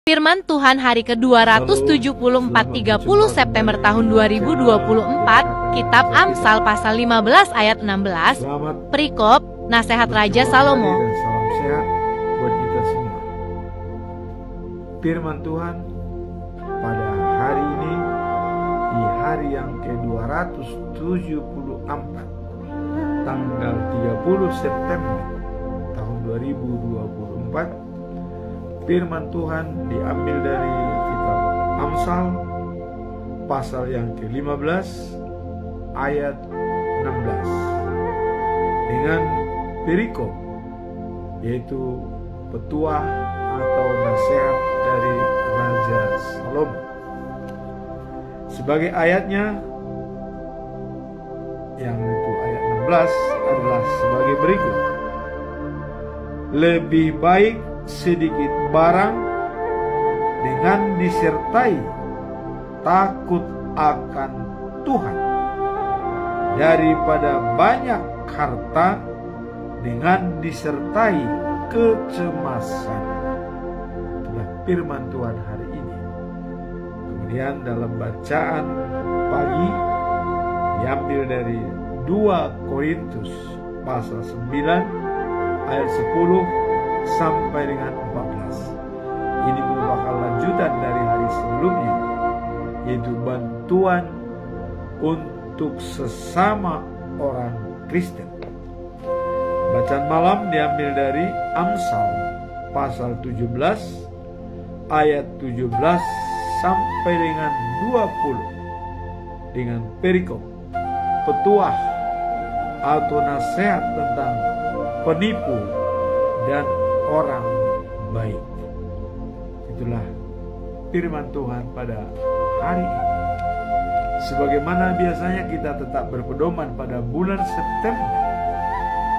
Firman Tuhan hari ke-274 30 September tahun 2024, Kitab Amsal pasal 15 ayat 16, perikop Nasihat Raja Salomo. Dan salam sehat buat kita semua. Firman Tuhan pada hari ini, di hari yang ke-274, tanggal 30 September tahun 2024, firman Tuhan diambil dari kitab Amsal pasal yang ke-15 ayat 16 dengan perikop, yaitu petuah atau nasihat dari Raja Salomo. Sebagai ayatnya yang itu ayat 16 adalah sebagai berikut: lebih baik sedikit barang dengan disertai takut akan Tuhan daripada banyak harta dengan disertai kecemasan. Itulah firman Tuhan hari ini. Kemudian dalam bacaan pagi diambil dari 2 Korintus pasal 9 ayat 10 sampai dengan 14. Ini merupakan lanjutan dari hari sebelumnya, yaitu bantuan untuk sesama orang Kristen. Bacaan malam diambil dari Amsal pasal 17 ayat 17 sampai dengan 20 dengan perikop petuah atau nasihat tentang penipu dan orang baik. Itulah firman Tuhan pada hari ini. Sebagaimana biasanya kita tetap berpedoman pada bulan September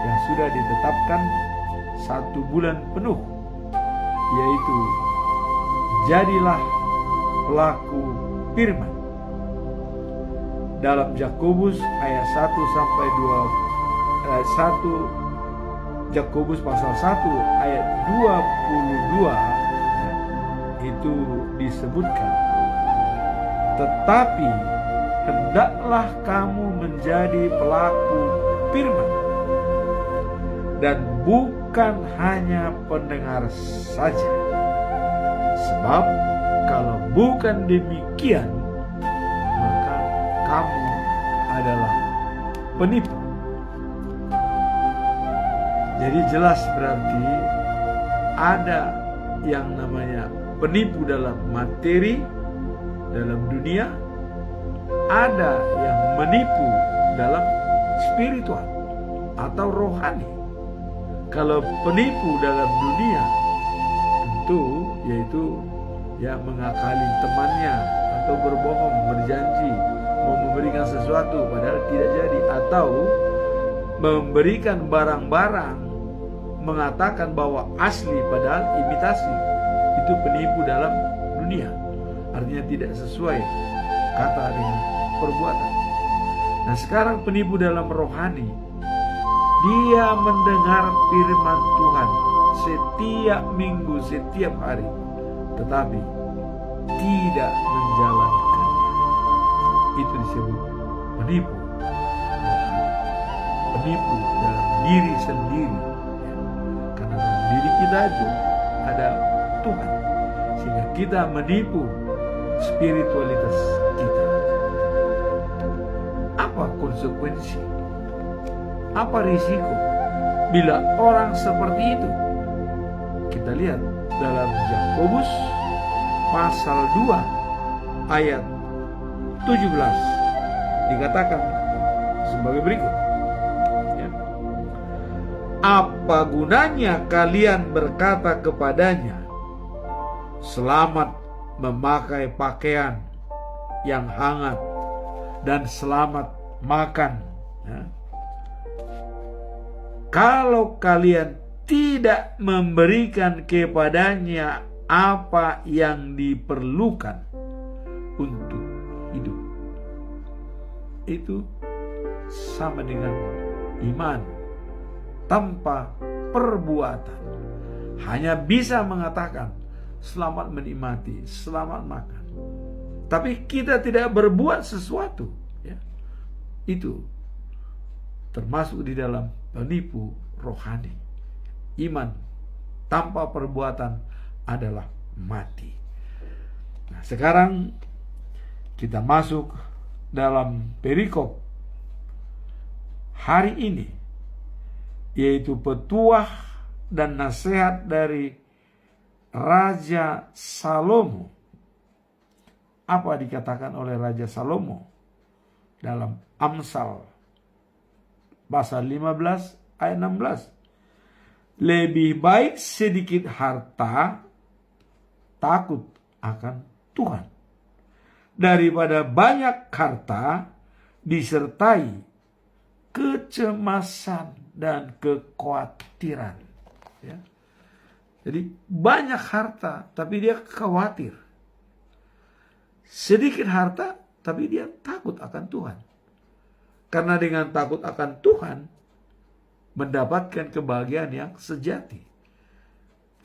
yang sudah ditetapkan 1 bulan penuh, yaitu jadilah pelaku firman. Dalam Yakobus ayat 1 sampai 2 Yakobus pasal 1 ayat 22 itu disebutkan, tetapi hendaklah kamu menjadi pelaku firman dan bukan hanya pendengar saja, sebab kalau bukan demikian maka kamu adalah penipu. Jadi jelas berarti ada yang namanya penipu dalam materi, dalam dunia, ada yang menipu dalam spiritual atau rohani. Kalau penipu dalam dunia tentu yaitu mengakali temannya atau berbohong, berjanji mau memberikan sesuatu padahal tidak jadi, atau memberikan barang-barang mengatakan bahwa asli padahal imitasi. Itu penipu dalam dunia, artinya tidak sesuai kata dengan perbuatan. Nah sekarang penipu dalam rohani, dia mendengar firman Tuhan setiap minggu, setiap hari, tetapi tidak menjalankannya. Itu disebut penipu rohani, penipu dalam diri sendiri. Karena dalam diri kita itu ada Tuhan, sehingga kita menipu spiritualitas kita. Apa konsekuensi? Apa risiko bila orang seperti itu? Kita lihat dalam Yakobus pasal 2 ayat 17 dikatakan sebagai berikut. Apa gunanya kalian berkata kepadanya, selamat memakai pakaian yang hangat dan selamat makan, kalau kalian tidak memberikan kepadanya apa yang diperlukan untuk hidup. Itu sama dengan iman tanpa perbuatan. Hanya bisa mengatakan selamat menikmati, selamat makan. Tapi kita tidak berbuat sesuatu, ya. Itu termasuk di dalam penipu rohani. Iman tanpa perbuatan adalah mati. Nah, sekarang kita masuk dalam perikop hari ini, yaitu petuah dan nasihat dari Raja Salomo. Apa dikatakan oleh Raja Salomo dalam Amsal pasal 15 ayat 16? Lebih baik sedikit harta takut akan Tuhan daripada banyak harta disertai kecemasan dan kekhawatiran. Ya. Jadi banyak harta tapi dia khawatir. Sedikit harta tapi dia takut akan Tuhan. Karena dengan takut akan Tuhan mendapatkan kebahagiaan yang sejati.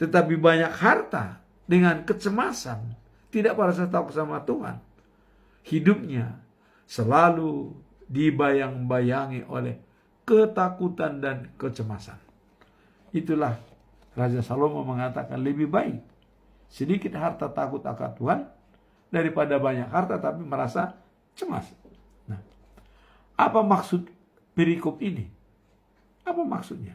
Tetapi banyak harta dengan kecemasan, tidak merasa takut sama Tuhan, hidupnya selalu dibayang-bayangi oleh ketakutan dan kecemasan. Itulah Raja Salomo mengatakan lebih baik sedikit harta takut akan Tuhan daripada banyak harta tapi merasa cemas. Nah, apa maksud perikop ini? Apa maksudnya?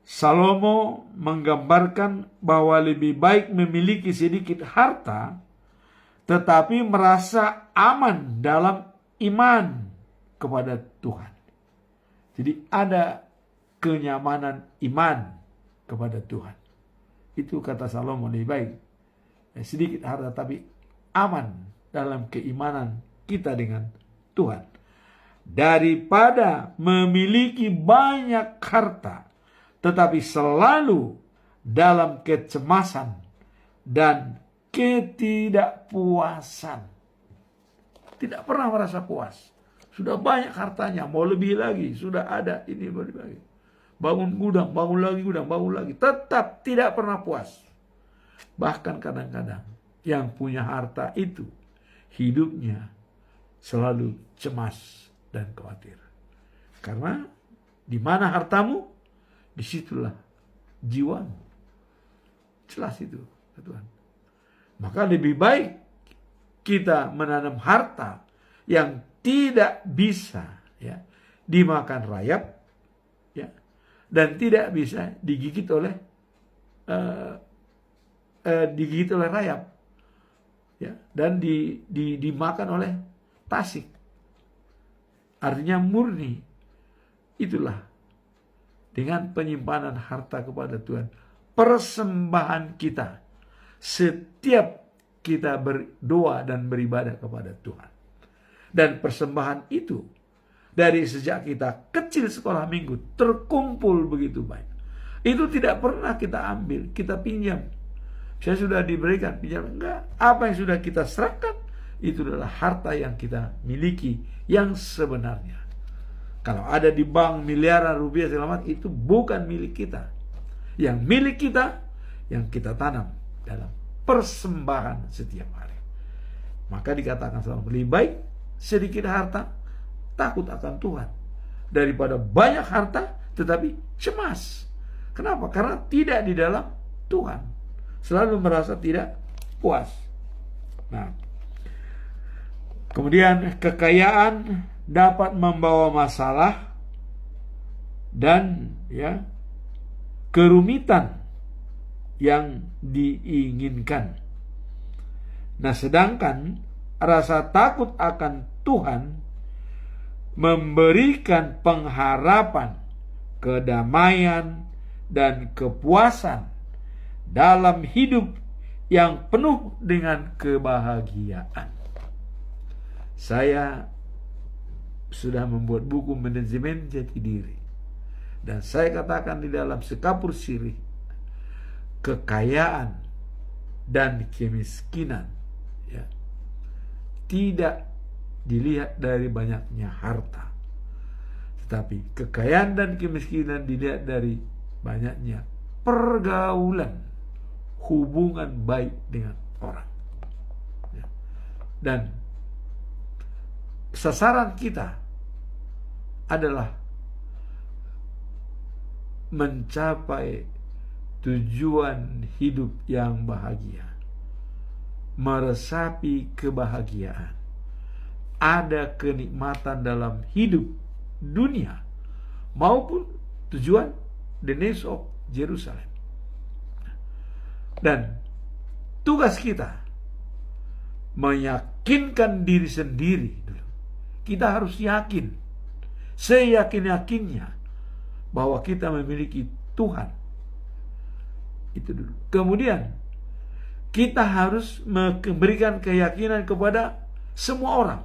Salomo menggambarkan bahwa lebih baik memiliki sedikit harta tetapi merasa aman dalam iman kepada Tuhan. Jadi ada kenyamanan iman kepada Tuhan. Itu kata Salomo, lebih baik sedikit harta tapi aman dalam keimanan kita dengan Tuhan daripada memiliki banyak harta tetapi selalu dalam kecemasan dan ketidakpuasan. Tidak pernah merasa puas. Sudah banyak hartanya, mau lebih lagi. Sudah ada, ini mau lebih lagi. Bangun gudang, bangun lagi gudang, bangun lagi. Tetap tidak pernah puas. Bahkan kadang-kadang yang punya harta itu hidupnya selalu cemas dan khawatir. Karena di mana hartamu, disitulah jiwamu. Jelas itu, Tuhan. Maka lebih baik kita menanam harta yang tidak bisa ya dimakan rayap ya dan tidak bisa digigit oleh rayap ya dan dimakan oleh tasik. Artinya murni. Itulah dengan penyimpanan harta kepada Tuhan, persembahan kita setiap kita berdoa dan beribadah kepada Tuhan. Dan persembahan itu dari sejak kita kecil sekolah minggu terkumpul begitu banyak. Itu tidak pernah kita ambil, kita pinjam. Saya sudah diberikan pinjam, enggak. Apa yang sudah kita serahkan itu adalah harta yang kita miliki yang sebenarnya. Kalau ada di bank miliaran rupiah selamat, itu bukan milik kita. Yang milik kita, yang kita tanam dalam persembahan setiap hari. Maka dikatakan selalu lebih baik sedikit harta, takut akan Tuhan, daripada banyak harta, tetapi cemas. Kenapa? Karena tidak di dalam Tuhan. Selalu merasa tidak puas. Nah, kemudian kekayaan dapat membawa masalah dan ya kerumitan yang diinginkan. Nah, sedangkan rasa takut akan Tuhan memberikan pengharapan, kedamaian, dan kepuasan dalam hidup yang penuh dengan kebahagiaan. Saya sudah membuat buku manajemen jati diri. Dan saya katakan di dalam sekapur sirih, kekayaan dan kemiskinan ya, tidak dilihat dari banyaknya harta. Tetapi kekayaan dan kemiskinan dilihat dari banyaknya pergaulan hubungan baik dengan orang. Ya. Dan sasaran kita adalah mencapai tujuan hidup yang bahagia, meresapi kebahagiaan, ada kenikmatan dalam hidup dunia maupun tujuan the next of Jerusalem. Dan tugas kita meyakinkan diri sendiri dulu. Kita harus yakin, seyakin-yakinnya bahwa kita memiliki Tuhan. Itu dulu. Kemudian kita harus memberikan keyakinan kepada semua orang.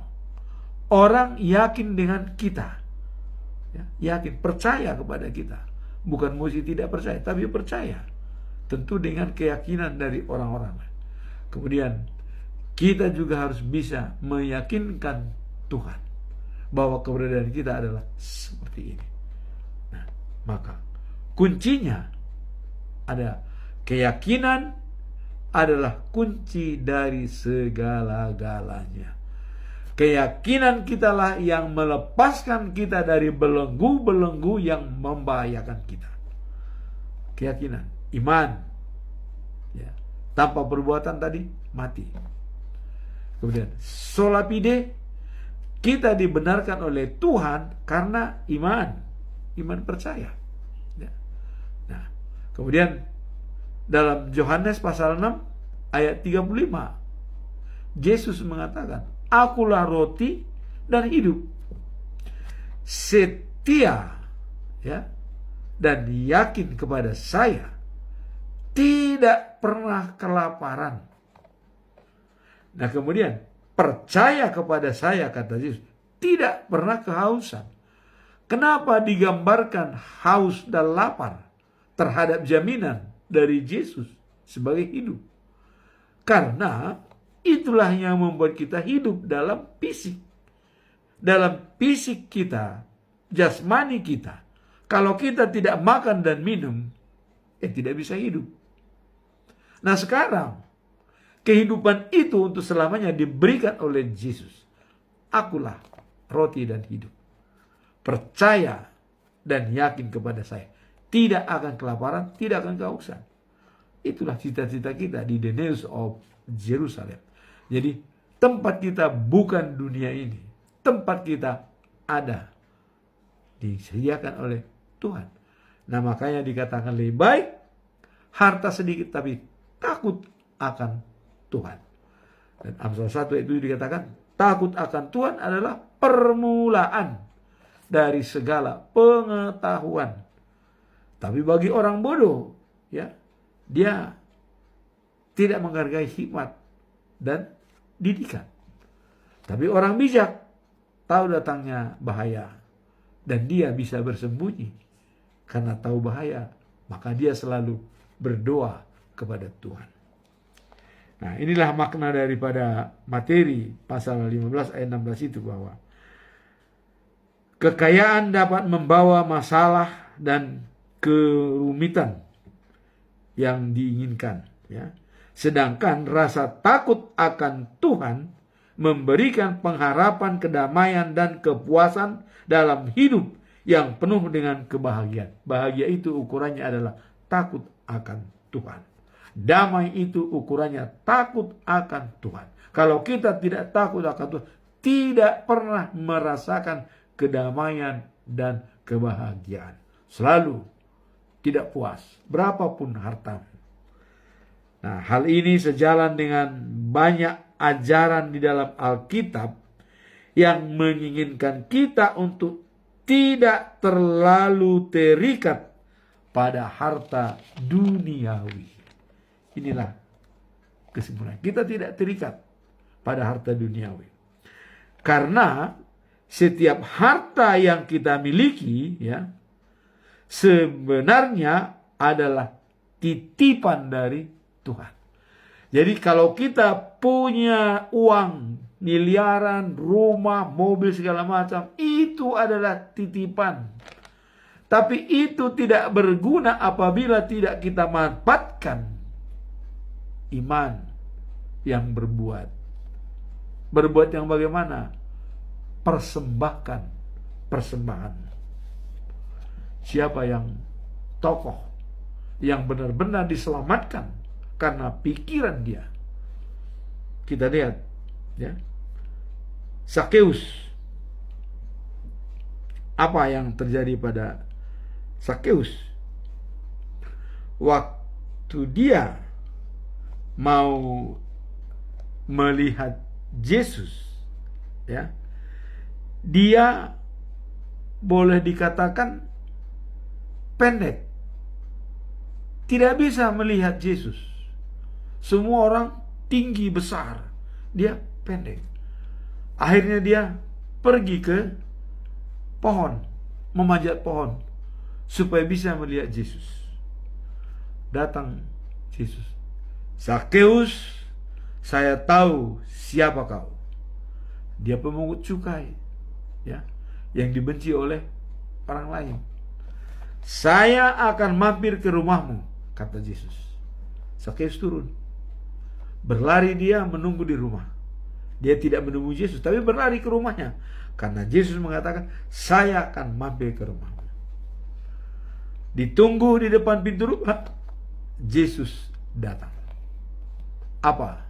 Orang yakin dengan kita, ya, yakin, percaya kepada kita. Bukan mesti tidak percaya, tapi percaya. Tentu dengan keyakinan dari orang-orang. Kemudian kita juga harus bisa meyakinkan Tuhan bahwa keberadaan kita adalah seperti ini. Nah, maka kuncinya ada keyakinan adalah kunci dari segala-galanya. Keyakinan kitalah yang melepaskan kita dari belenggu-belenggu yang membahayakan kita. Keyakinan, iman, ya, tanpa perbuatan tadi mati. Kemudian sola fide, kita dibenarkan oleh Tuhan karena iman percaya. Ya. Nah, kemudian dalam Yohanes pasal 6 ayat 35, Yesus mengatakan, Akulah roti dan hidup. Setia, ya, dan yakin kepada saya tidak pernah kelaparan. Nah, kemudian percaya kepada saya, kata Yesus, tidak pernah kehausan. Kenapa digambarkan haus dan lapar terhadap jaminan dari Yesus sebagai hidup? Karena itulah yang membuat kita hidup dalam fisik. Dalam fisik kita, jasmani kita. Kalau kita tidak makan dan minum, tidak bisa hidup. Nah, sekarang kehidupan itu untuk selamanya diberikan oleh Yesus. Akulah roti dan hidup. Percaya dan yakin kepada saya. Tidak akan kelaparan, tidak akan kehausan. Itulah cita-cita kita di the news of Jerusalem. Jadi tempat kita bukan dunia ini. Tempat kita ada, disediakan oleh Tuhan. Nah, makanya dikatakan lebih baik harta sedikit tapi takut akan Tuhan. Dan Amsal 1 itu dikatakan takut akan Tuhan adalah permulaan dari segala pengetahuan. Tapi bagi orang bodoh, ya, dia tidak menghargai hikmat dan didikan. Tapi orang bijak tahu datangnya bahaya dan dia bisa bersembunyi karena tahu bahaya, maka dia selalu berdoa kepada Tuhan. Nah, inilah makna daripada materi pasal 15 ayat 16 itu, bahwa kekayaan dapat membawa masalah dan kerumitan yang diinginkan, ya. Sedangkan rasa takut akan Tuhan memberikan pengharapan kedamaian dan kepuasan dalam hidup yang penuh dengan kebahagiaan. Bahagia itu ukurannya adalah takut akan Tuhan. Damai itu ukurannya takut akan Tuhan. Kalau kita tidak takut akan Tuhan, tidak pernah merasakan kedamaian dan kebahagiaan. Selalu tidak puas, berapapun hartamu. Nah, hal ini sejalan dengan banyak ajaran di dalam Alkitab yang menginginkan kita untuk tidak terlalu terikat pada harta duniawi. Inilah kesimpulan. Kita tidak terikat pada harta duniawi. Karena setiap harta yang kita miliki, ya, sebenarnya adalah titipan dari Tuhan. Jadi kalau kita punya uang miliaran, rumah, mobil, segala macam, itu adalah titipan. Tapi itu tidak berguna apabila tidak kita manfaatkan iman yang berbuat. Berbuat yang bagaimana? Persembahkan persembahan. Siapa yang tokoh yang benar-benar diselamatkan karena pikiran dia? Kita lihat, ya, Sakeus. Apa yang terjadi pada Sakeus? Waktu dia mau melihat Yesus, ya, dia boleh dikatakan pendek, tidak bisa melihat Yesus. Semua orang tinggi besar, dia pendek. Akhirnya dia pergi ke pohon, memanjat pohon supaya bisa melihat Yesus. Datang Yesus, Sakeus, saya tahu siapa kau. Dia pemungut cukai, ya, yang dibenci oleh orang lain. Saya akan mampir ke rumahmu, kata Yesus. Sakeus turun, berlari dia menunggu di rumah. Dia tidak menemui Yesus, tapi berlari ke rumahnya, karena Yesus mengatakan, saya akan mampir ke rumahmu. Ditunggu di depan pintu rumah, Yesus datang. Apa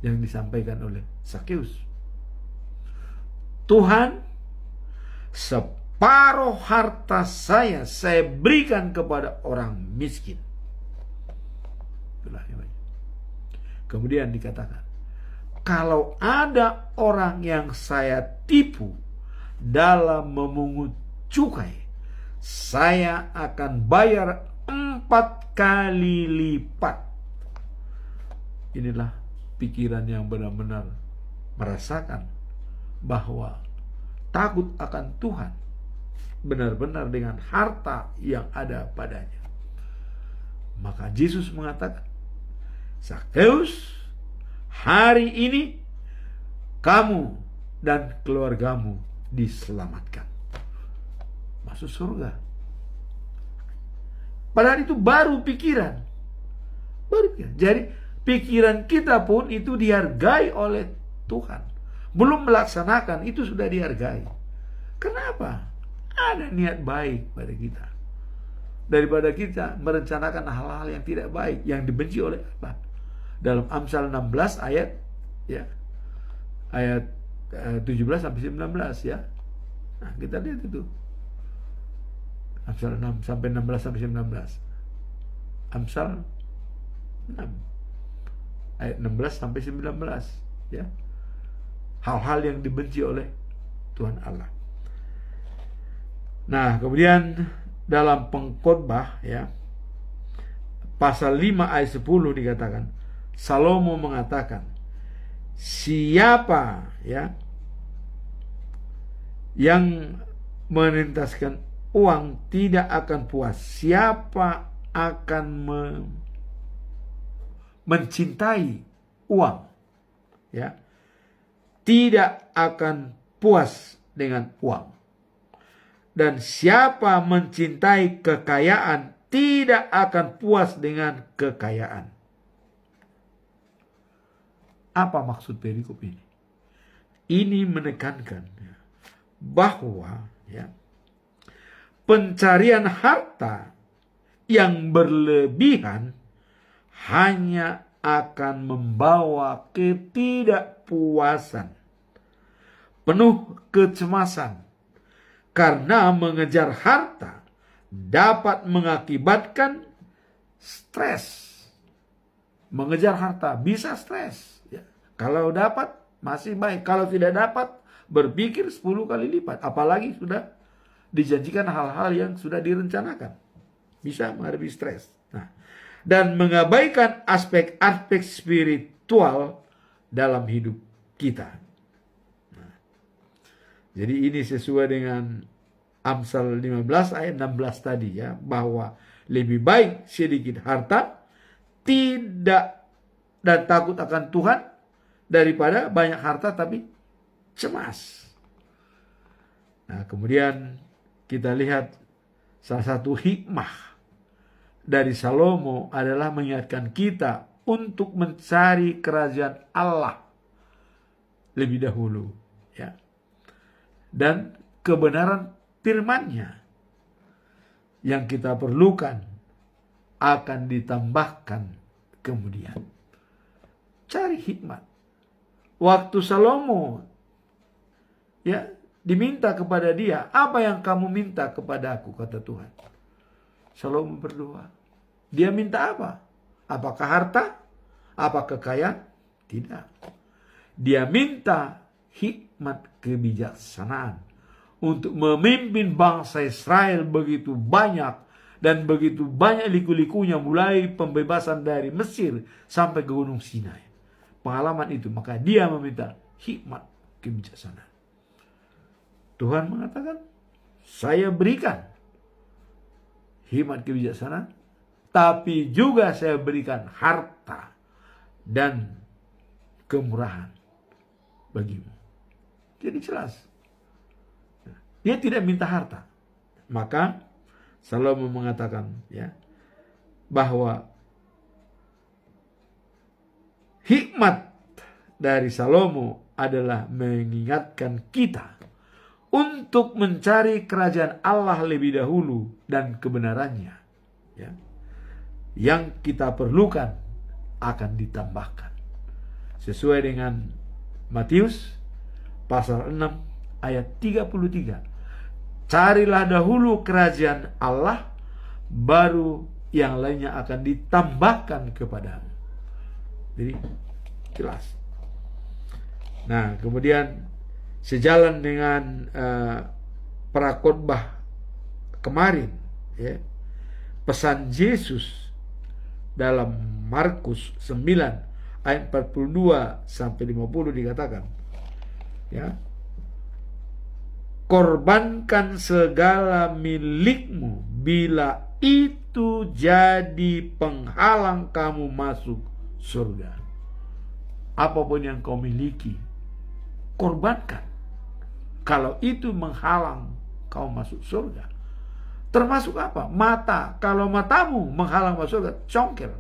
yang disampaikan oleh Sakeus? Tuhan, separuh harta saya berikan kepada orang miskin. Kemudian dikatakan, kalau ada orang yang saya tipu dalam memungut cukai, saya akan bayar 4 kali lipat. Inilah pikiran yang benar-benar merasakan bahwa takut akan Tuhan benar-benar dengan harta yang ada padanya. Maka Yesus mengatakan, Sakeus, hari ini kamu dan keluargamu diselamatkan, masuk surga. Padahal itu baru pikiran. Jadi pikiran kita pun itu dihargai oleh Tuhan. Belum melaksanakan, itu sudah dihargai. Kenapa? Ada niat baik pada kita. Daripada kita merencanakan hal-hal yang tidak baik, yang dibenci oleh Allah. Dalam Amsal 16 ayat, ya, ayat 17 sampai 19, ya. Nah, kita lihat itu. Amsal 6 sampai 16 sampai 19. Amsal 6 ayat 16 sampai 19, ya. Hal-hal yang dibenci oleh Tuhan Allah. Nah, kemudian dalam Pengkhotbah, ya, pasal 5 ayat 10 dikatakan, Salomo mengatakan, siapa, ya, yang menintaskan uang tidak akan puas. Siapa akan mencintai uang, ya, tidak akan puas dengan uang. Dan siapa mencintai kekayaan tidak akan puas dengan kekayaan. Apa maksud perikop ini? Ini menekankan bahwa, ya, pencarian harta yang berlebihan hanya akan membawa ketidakpuasan, penuh kecemasan, karena mengejar harta dapat mengakibatkan stres. Mengejar harta bisa stres, ya. Kalau dapat masih baik, kalau tidak dapat berpikir 10 kali lipat. Apalagi sudah dijanjikan hal-hal yang sudah direncanakan, bisa menghadapi stres. Nah, dan mengabaikan aspek-aspek spiritual dalam hidup kita. Nah, jadi ini sesuai dengan Amsal 15 ayat 16 tadi, ya, bahwa lebih baik sedikit harta tidak dan takut akan Tuhan daripada banyak harta tapi cemas. Nah, kemudian kita lihat salah satu hikmah dari Salomo adalah mengingatkan kita untuk mencari kerajaan Allah lebih dahulu, ya, dan kebenaran firman-Nya yang kita perlukan akan ditambahkan kemudian. Cari hikmat. Waktu Salomo, ya, diminta kepada dia, apa yang kamu minta kepada aku, kata Tuhan. Salomo berdoa. Dia minta apa? Apakah harta? Apa kekayaan? Tidak. Dia minta hikmat kebijaksanaan untuk memimpin bangsa Israel begitu banyak dan begitu banyak liku-likunya, mulai pembebasan dari Mesir sampai ke Gunung Sinai. Pengalaman itu, maka dia meminta hikmat kebijaksanaan. Tuhan mengatakan, saya berikan hikmat kebijaksanaan, tapi juga saya berikan harta dan kemurahan bagimu. Jadi jelas, dia tidak minta harta. Maka Salomo mengatakan, ya, bahwa hikmat dari Salomo adalah mengingatkan kita untuk mencari kerajaan Allah lebih dahulu dan kebenarannya, ya, yang kita perlukan akan ditambahkan. Sesuai dengan Matius pasal 6 ayat 33. Carilah dahulu kerajaan Allah, baru yang lainnya akan ditambahkan kepadamu. Jadi jelas. Nah, kemudian sejalan dengan prakhotbah kemarin, ya, pesan Yesus dalam Markus 9 ayat 42 sampai 50 dikatakan, ya, korbankan segala milikmu bila itu jadi penghalang kamu masuk surga. Apapun yang kau miliki, korbankan kalau itu menghalang kau masuk surga. Termasuk apa? Mata. Kalau matamu menghalang masuk surga, congkel.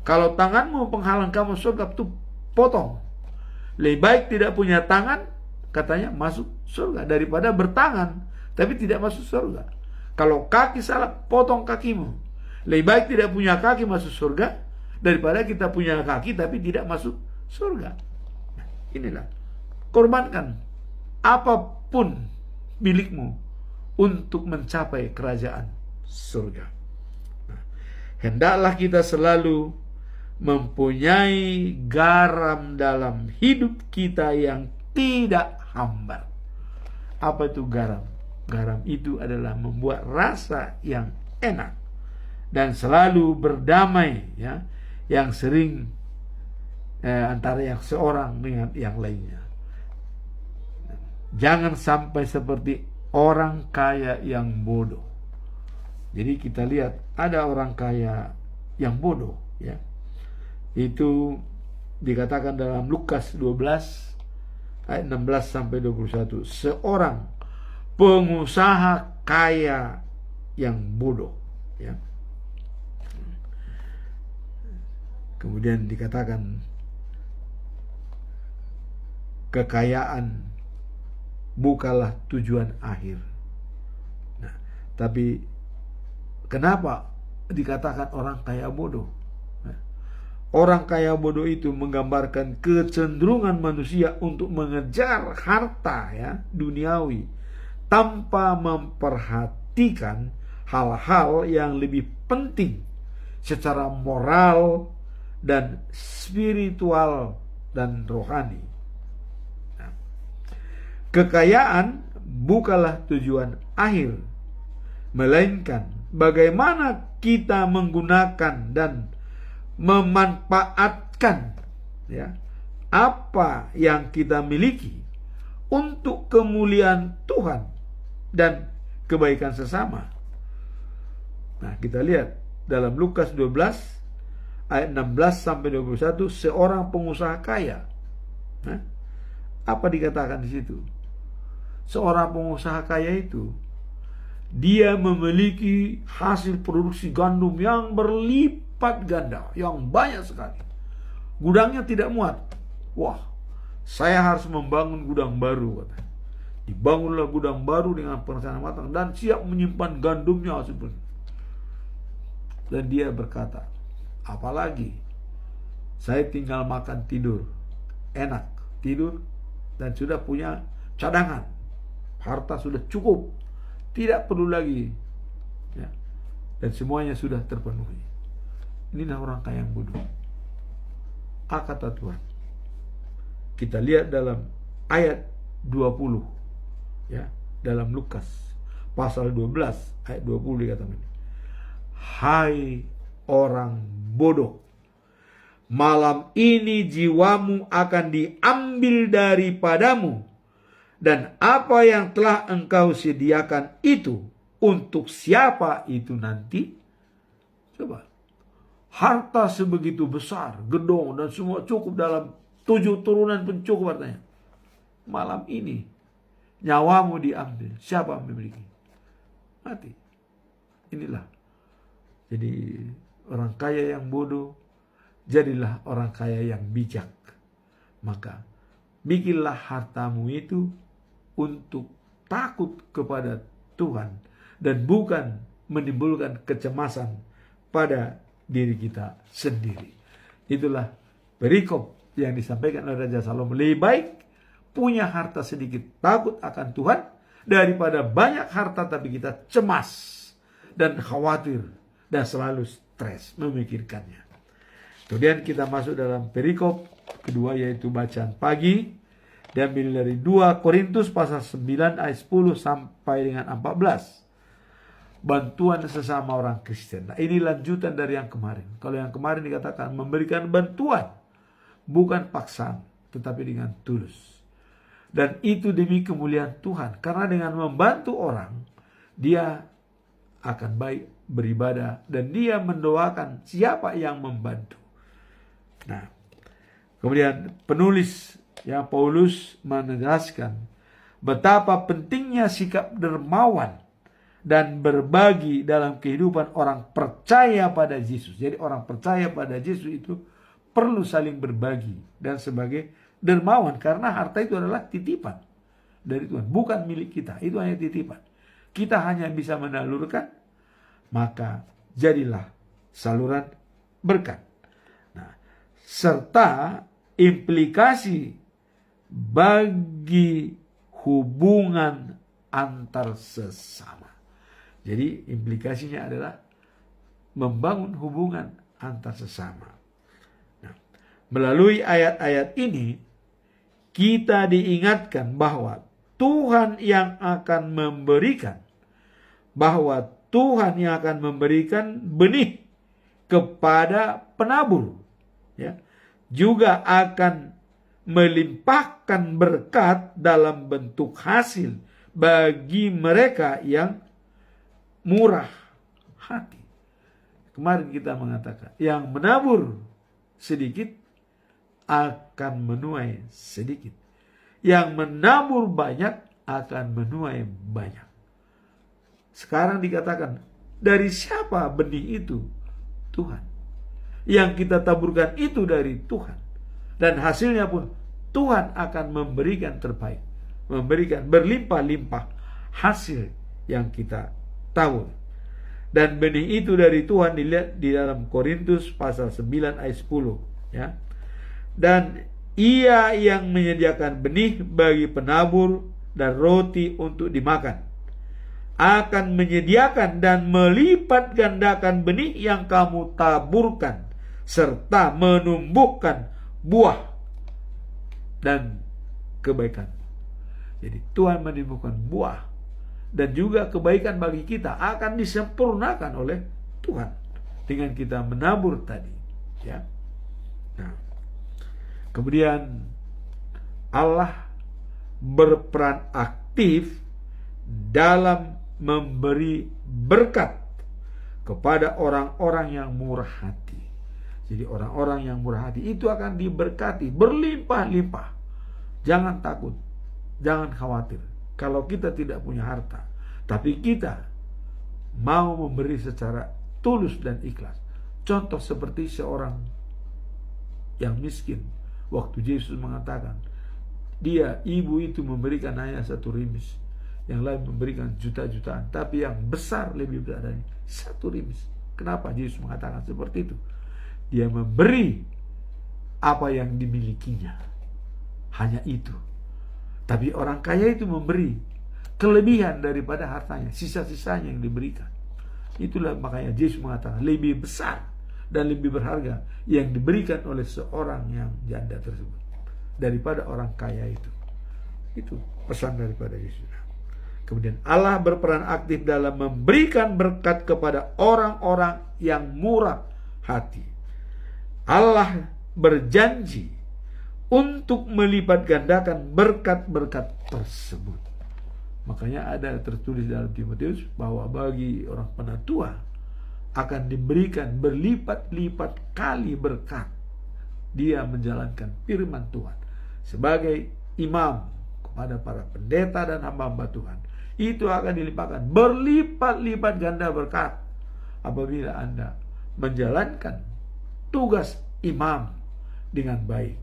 Kalau tanganmu penghalang kamu surga, tuh potong. Lebih baik tidak punya tangan, katanya, masuk surga, daripada bertangan tapi tidak masuk surga. Kalau kaki salah, potong kakimu. Lebih baik tidak punya kaki masuk surga daripada kita punya kaki tapi tidak masuk surga. Nah, inilah, korbankan apapun milikmu untuk mencapai kerajaan surga. Nah, hendaklah kita selalu mempunyai garam dalam hidup kita yang tidak hambar. Apa itu garam? Garam itu adalah membuat rasa yang enak dan selalu berdamai, ya, yang sering antara yang seorang dengan yang lainnya. Jangan sampai seperti orang kaya yang bodoh. Jadi kita lihat ada orang kaya yang bodoh, ya. Itu dikatakan dalam Lukas 12 ayat 16 sampai 21. Seorang pengusaha kaya yang bodoh, ya. Kemudian dikatakan kekayaan bukanlah tujuan akhir. Nah, tapi kenapa dikatakan orang kaya bodoh? Nah, orang kaya bodoh itu menggambarkan kecenderungan manusia untuk mengejar harta, ya, duniawi, tanpa memperhatikan hal-hal yang lebih penting secara moral dan spiritual dan rohani. Kekayaan bukanlah tujuan akhir, melainkan bagaimana kita menggunakan dan memanfaatkan, ya, apa yang kita miliki untuk kemuliaan Tuhan dan kebaikan sesama. Nah, kita lihat dalam Lukas 12 ayat 16 sampai 21, seorang pengusaha kaya. Nah, apa dikatakan di situ? Seorang pengusaha kaya itu, dia memiliki hasil produksi gandum yang berlimpah berlipat ganda, yang banyak sekali. Gudangnya tidak muat. Wah, saya harus membangun gudang baru, katanya. Dibangunlah gudang baru dengan perencanaan matang dan siap menyimpan gandumnya sepenuhnya. Dan dia berkata, apalagi saya tinggal makan tidur, enak tidur, dan sudah punya cadangan, harta sudah cukup, tidak perlu lagi, ya, dan semuanya sudah terpenuhi. Inilah orang kaya yang bodoh. Kata Tuhan, kita lihat dalam ayat 20, ya, dalam Lukas pasal 12 ayat 20 dikatakan, hai orang bodoh, malam ini jiwamu akan diambil daripadamu, dan apa yang telah engkau sediakan itu untuk siapa itu nanti? Coba, harta sebegitu besar, gedung dan semua cukup, dalam 7 turunan pun cukup hartanya. Malam ini nyawamu diambil, siapa yang memiliki? Mati. Inilah. Jadi orang kaya yang bodoh, jadilah orang kaya yang bijak. Maka bikinlah hartamu itu untuk takut kepada Tuhan dan bukan menimbulkan kecemasan pada diri kita sendiri. Itulah perikop yang disampaikan oleh Raja Salomo. Lebih baik punya harta sedikit takut akan Tuhan daripada banyak harta tapi kita cemas dan khawatir dan selalu stres memikirkannya. Kemudian kita masuk dalam perikop kedua, yaitu bacaan pagi, diambil dari 2 Korintus pasal 9 ayat 10 sampai dengan 14. Bantuan sesama orang Kristen. Nah, ini lanjutan dari yang kemarin. Kalau yang kemarin dikatakan memberikan bantuan, bukan paksaan, tetapi dengan tulus. Dan itu demi kemuliaan Tuhan. Karena dengan membantu orang, dia akan baik beribadah dan dia mendoakan siapa yang membantu. Nah, kemudian penulis, ya, Paulus menegaskan betapa pentingnya sikap dermawan dan berbagi dalam kehidupan orang percaya pada Yesus. Jadi orang percaya pada Yesus itu perlu saling berbagi dan sebagai dermawan, karena harta itu adalah titipan dari Tuhan, bukan milik kita. Itu hanya titipan. Kita hanya bisa menalurkan, maka jadilah saluran berkat. Nah, serta implikasi bagi hubungan antar sesama. Jadi implikasinya adalah membangun hubungan antar sesama. Nah, melalui ayat-ayat ini kita diingatkan bahwa Tuhan yang akan memberikan, bahwa Tuhan yang akan memberikan benih kepada penabur, ya, juga akan melimpahkan berkat dalam bentuk hasil bagi mereka yang murah hati. Kemarin kita mengatakan, yang menabur sedikit akan menuai sedikit. Yang menabur banyak akan menuai banyak. Sekarang dikatakan, dari siapa benih itu? Tuhan. Yang kita taburkan itu dari Tuhan. Dan hasilnya pun Tuhan akan memberikan terbaik. Memberikan berlimpah-limpah hasil yang kita tabur. Dan benih itu dari Tuhan dilihat di dalam Korintus pasal 9 ayat 10. Ya. Dan ia yang menyediakan benih bagi penabur dan roti untuk dimakan, akan menyediakan dan melipat gandakan benih yang kamu taburkan, serta menumbuhkan buah dan kebaikan. Jadi Tuhan menumbuhkan buah dan juga kebaikan bagi kita akan disempurnakan oleh Tuhan dengan kita menabur tadi, ya. Nah, kemudian Allah berperan aktif dalam memberi berkat kepada orang-orang yang murah hati. Jadi orang-orang yang murah hati itu akan diberkati berlimpah-limpah. Jangan takut, jangan khawatir. Kalau kita tidak punya harta, tapi kita mau memberi secara tulus dan ikhlas, Contoh seperti seorang yang miskin, waktu Yesus mengatakan, ibu itu memberikan hanya 1 rimis, yang lain memberikan juta-jutaan, tapi yang besar lebih besar dari 1 rimis. Kenapa Yesus mengatakan seperti itu? Dia memberi apa yang dimilikinya, hanya itu. Tapi orang kaya itu memberi kelebihan daripada hartanya, sisa-sisanya yang diberikan. Itulah makanya Yesus mengatakan lebih besar dan lebih berharga yang diberikan oleh seorang yang janda tersebut daripada orang kaya itu. Itu pesan daripada Yesus. Kemudian Allah berperan aktif dalam memberikan berkat kepada orang-orang yang murah hati. Allah berjanji untuk melipat gandakan berkat-berkat tersebut. Makanya ada tertulis dalam Timotius bahwa bagi orang penatua akan diberikan berlipat-lipat kali berkat dia menjalankan firman Tuhan sebagai imam kepada para pendeta dan hamba-hamba Tuhan. Itu akan dilimpahkan berlipat-lipat ganda berkat apabila Anda menjalankan tugas imam dengan baik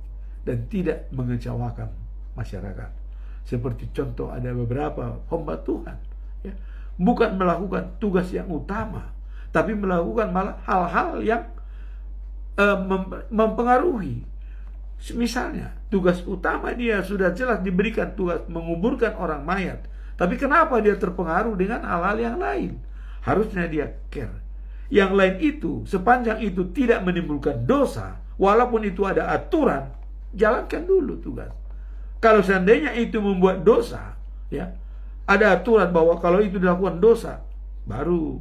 dan tidak mengecewakan masyarakat. Seperti contoh, ada beberapa hamba Tuhan ya, bukan melakukan tugas yang utama, tapi melakukan malah hal-hal yang mempengaruhi. Misalnya, tugas utama dia sudah jelas diberikan tugas menguburkan orang mayat, tapi kenapa dia terpengaruh dengan hal-hal yang lain? Harusnya dia care. Yang lain itu, sepanjang itu tidak menimbulkan dosa, walaupun itu ada aturan, jalankan dulu tugas. Kalau seandainya itu membuat dosa, ya, ada aturan bahwa kalau itu dilakukan dosa, baru.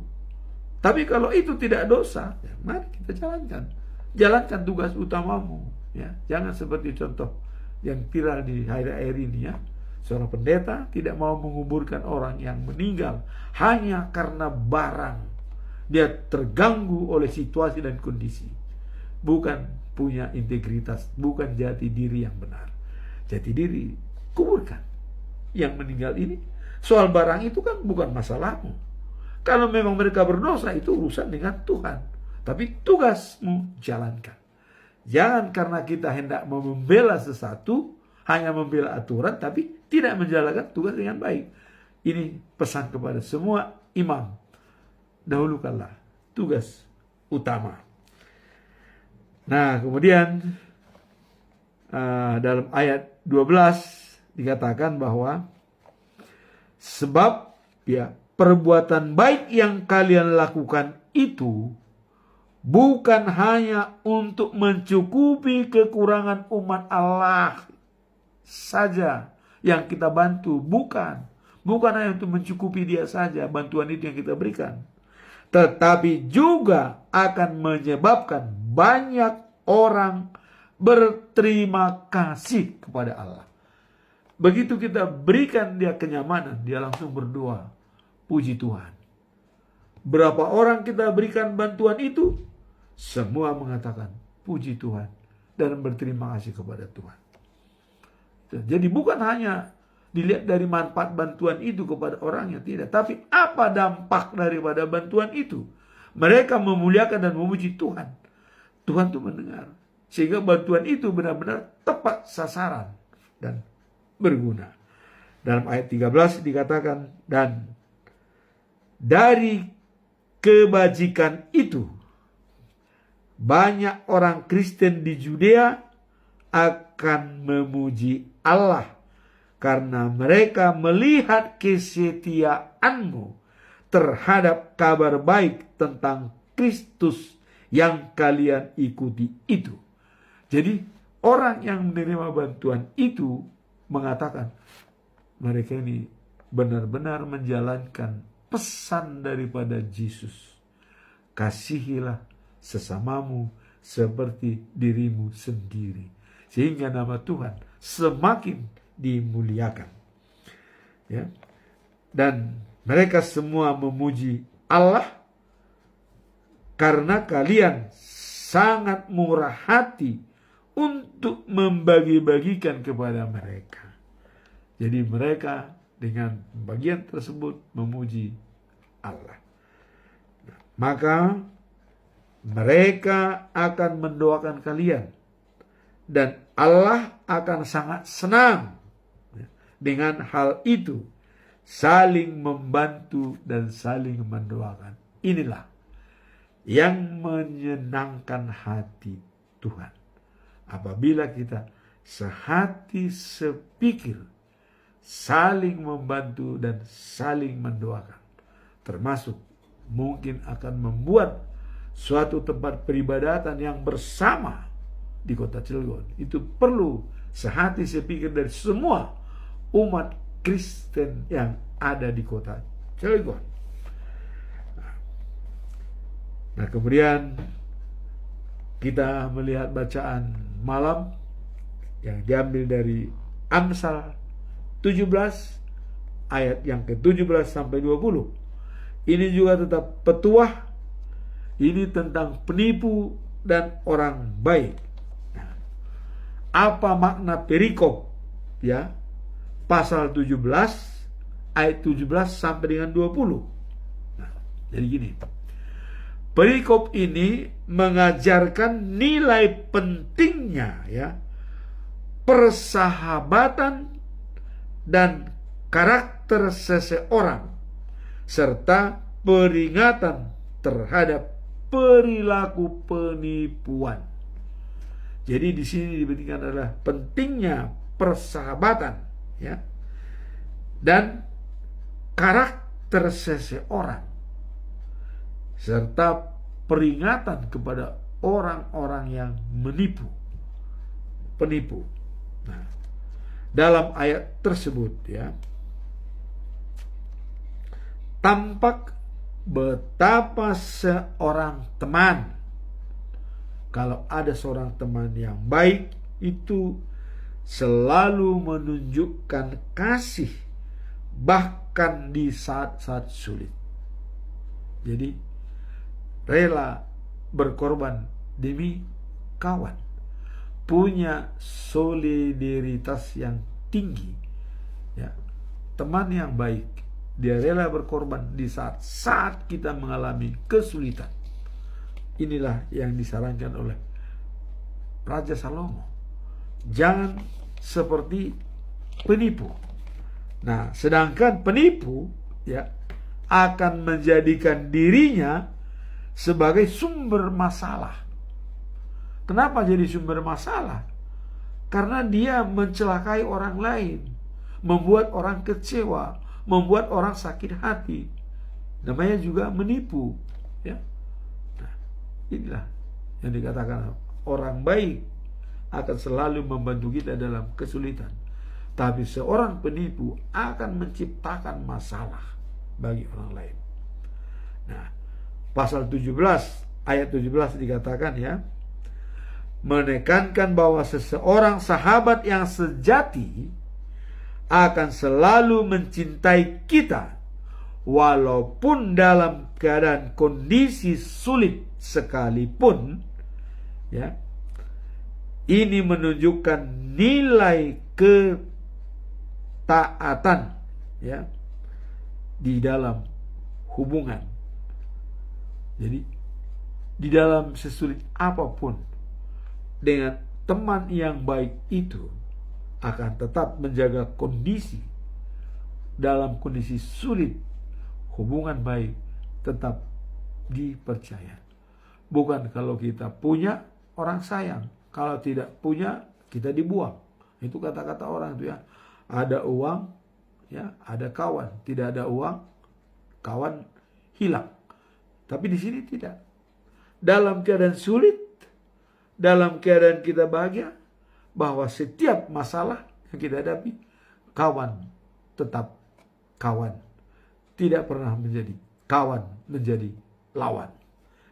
Tapi kalau itu tidak dosa, ya, mari kita jalankan. Jalankan tugas utamamu. Ya. Jangan seperti contoh yang viral di akhir-akhir ini ya. Seorang pendeta tidak mau menguburkan orang yang meninggal hanya karena barang. Dia terganggu oleh situasi dan kondisi. Bukan punya integritas, bukan jati diri yang benar. Jati diri, kuburkan. Yang meninggal ini, soal barang itu kan bukan masalahmu. Kalau memang mereka berdosa, itu urusan dengan Tuhan. Tapi tugasmu jalankan. Jangan karena kita hendak membela sesuatu, hanya membela aturan, tapi tidak menjalankan tugas dengan baik. Ini pesan kepada semua imam. Dahulukanlah tugas utama. Nah, kemudian dalam ayat 12 dikatakan bahwa sebab ya perbuatan baik yang kalian lakukan itu bukan hanya untuk mencukupi kekurangan umat Allah saja yang kita bantu, bukan hanya untuk mencukupi dia saja bantuan itu yang kita berikan, tetapi juga akan menyebabkan banyak orang berterima kasih kepada Allah. Begitu kita berikan dia kenyamanan, dia langsung berdoa, puji Tuhan. Berapa orang kita berikan bantuan itu, semua mengatakan puji Tuhan dan berterima kasih kepada Tuhan. Jadi bukan hanya dilihat dari manfaat bantuan itu kepada orangnya, tidak, tapi apa dampak daripada bantuan itu. Mereka memuliakan dan memuji Tuhan. Tuhan itu mendengar, sehingga bantuan itu benar-benar tepat sasaran dan berguna. Dalam ayat 13 dikatakan, dan dari kebajikan itu banyak orang Kristen di Judea akan memuji Allah karena mereka melihat kesetiaanmu terhadap kabar baik tentang Kristus yang kalian ikuti itu. Jadi orang yang menerima bantuan itu mengatakan mereka ini benar-benar menjalankan pesan daripada Yesus. Kasihilah sesamamu seperti dirimu sendiri, sehingga nama Tuhan semakin dimuliakan. Ya. Dan mereka semua memuji Allah karena kalian sangat murah hati untuk membagi-bagikan kepada mereka. Jadi mereka dengan bagian tersebut memuji Allah. Maka Mereka akan mendoakan kalian, dan Allah akan sangat senang dengan hal itu, saling membantu dan saling mendoakan. Inilah yang menyenangkan hati Tuhan. Apabila kita sehati sepikir, saling membantu dan saling mendoakan. Termasuk mungkin akan membuat suatu tempat peribadatan yang bersama di kota Cilegon. Itu perlu sehati sepikir dari semua umat Kristen yang ada di kota Cilegon. Nah, kemudian kita melihat bacaan malam yang diambil dari Amsal 17 ayat yang ke-17 sampai 20. Ini juga tetap petuah. Ini tentang penipu dan orang baik. Nah, apa makna perikop? Ya, pasal 17 ayat 17 sampai dengan 20. Nah, jadi gini. Perikop ini mengajarkan nilai pentingnya ya persahabatan dan karakter seseorang, serta peringatan terhadap perilaku penipuan. Jadi di sini dipentingkan adalah pentingnya persahabatan ya dan karakter seseorang, serta peringatan kepada orang-orang yang penipu. Nah, dalam ayat tersebut ya, tampak betapa seorang teman, kalau ada seorang teman yang baik, itu selalu menunjukkan kasih bahkan di saat-saat sulit. Jadi rela berkorban demi kawan, punya solidaritas yang tinggi ya. Teman yang baik, dia rela berkorban di saat kita mengalami kesulitan. Inilah yang disarankan oleh Raja Salomo. Jangan seperti penipu. Nah, sedangkan penipu ya akan menjadikan dirinya sebagai sumber masalah. Kenapa jadi sumber masalah? Karena dia mencelakai orang lain, membuat orang kecewa, membuat orang sakit hati. Namanya juga menipu ya. Nah, inilah yang dikatakan orang baik akan selalu membantu kita dalam kesulitan, tapi seorang penipu akan menciptakan masalah bagi orang lain. Nah, pasal 17 ayat 17 dikatakan ya, menekankan bahwa seseorang sahabat yang sejati akan selalu mencintai kita walaupun dalam keadaan kondisi sulit sekalipun ya. Ini menunjukkan nilai ketaatan ya di dalam hubungan. Jadi di dalam sesulit apapun, dengan teman yang baik itu akan tetap menjaga kondisi. Dalam kondisi sulit, hubungan baik tetap dipercaya. Bukan kalau kita punya, orang sayang. Kalau tidak punya, kita dibuang. Itu kata-kata orang itu ya. Ada uang, ya, ada kawan. Tidak ada uang, kawan hilang. Tapi di sini tidak. Dalam keadaan sulit, dalam keadaan kita bahagia, bahwa setiap masalah yang kita hadapi, kawan tetap kawan. Tidak pernah menjadi kawan, menjadi lawan.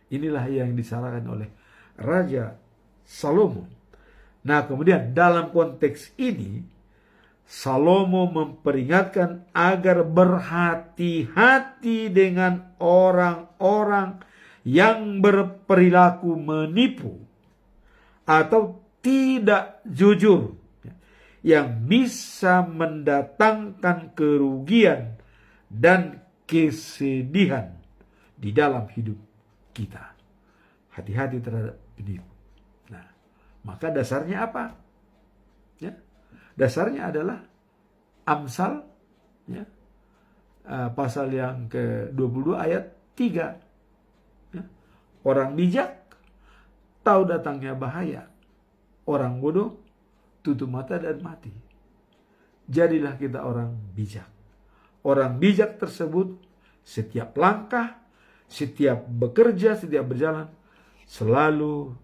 Inilah yang disarankan oleh Raja Salomo. Nah, kemudian dalam konteks ini, Salomo memperingatkan agar berhati-hati dengan orang-orang yang berperilaku menipu atau tidak jujur, yang bisa mendatangkan kerugian dan kesedihan di dalam hidup kita. hati-hati terhadap penipu. Nah, maka dasarnya apa? Ya, dasarnya adalah Amsal, ya, pasal yang ke-22 ayat 3. Ya, orang bijak tahu datangnya bahaya, orang bodoh tutup mata dan mati. Jadilah kita orang bijak. Orang bijak tersebut setiap langkah, setiap bekerja, setiap berjalan selalu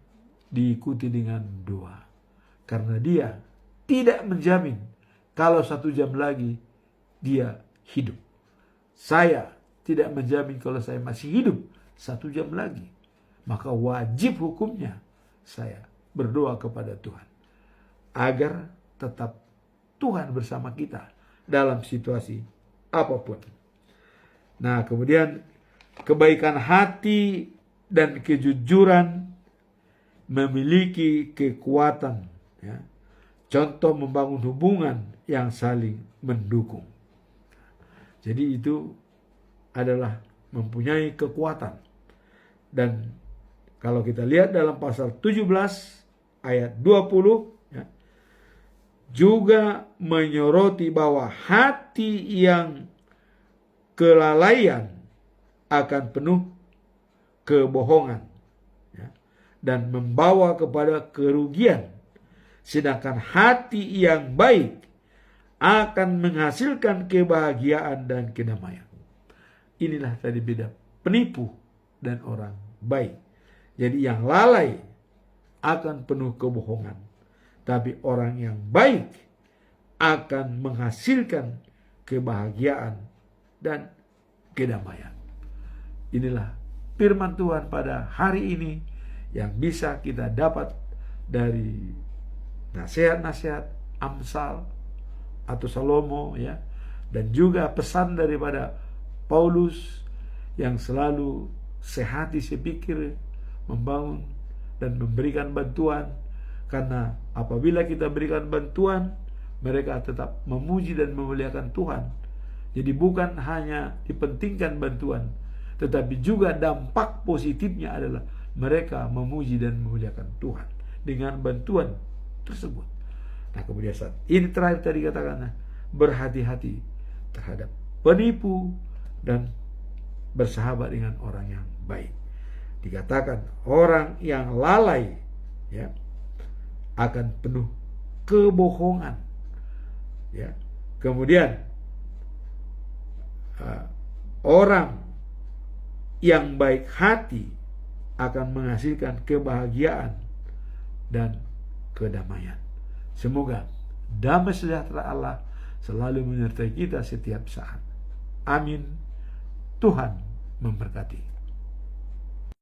diikuti dengan doa. Karena dia tidak menjamin kalau 1 jam lagi dia hidup. Saya tidak menjamin kalau saya masih hidup 1 jam lagi. Maka wajib hukumnya saya berdoa kepada Tuhan agar tetap Tuhan bersama kita dalam situasi apapun. Nah, kemudian kebaikan hati dan kejujuran memiliki kekuatan, ya. Contoh membangun hubungan yang saling mendukung. Jadi itu adalah mempunyai kekuatan. Dan kalau kita lihat dalam pasal 17 ayat 20, ya, juga menyoroti bahwa hati yang kelalaian akan penuh kebohongan, ya, dan membawa kepada kerugian. Sedangkan hati yang baik akan menghasilkan kebahagiaan dan kedamaian. Inilah tadi beda penipu dan orang baik. Jadi yang lalai akan penuh kebohongan. Tapi orang yang baik akan menghasilkan kebahagiaan dan kedamaian. Inilah firman Tuhan pada hari ini yang bisa kita dapat dari nasihat-nasihat Amsal atau Salomo, ya, dan juga pesan daripada Paulus yang selalu sehati sepikir membangun dan memberikan bantuan. Karena apabila kita berikan bantuan, mereka tetap memuji dan memuliakan Tuhan. Jadi bukan hanya dipentingkan bantuan, tetapi juga dampak positifnya adalah mereka memuji dan memuliakan Tuhan dengan bantuan tersebut. Nah, kemudian saat ini terakhir tadi katakan, berhati-hati terhadap penipu dan bersahabat dengan orang yang baik. Dikatakan orang yang lalai, ya, akan penuh kebohongan, ya. Kemudian orang yang baik hati akan menghasilkan kebahagiaan dan kedamaian. Semoga damai sejahtera Allah selalu menyertai kita setiap saat. Amin. Tuhan memberkati.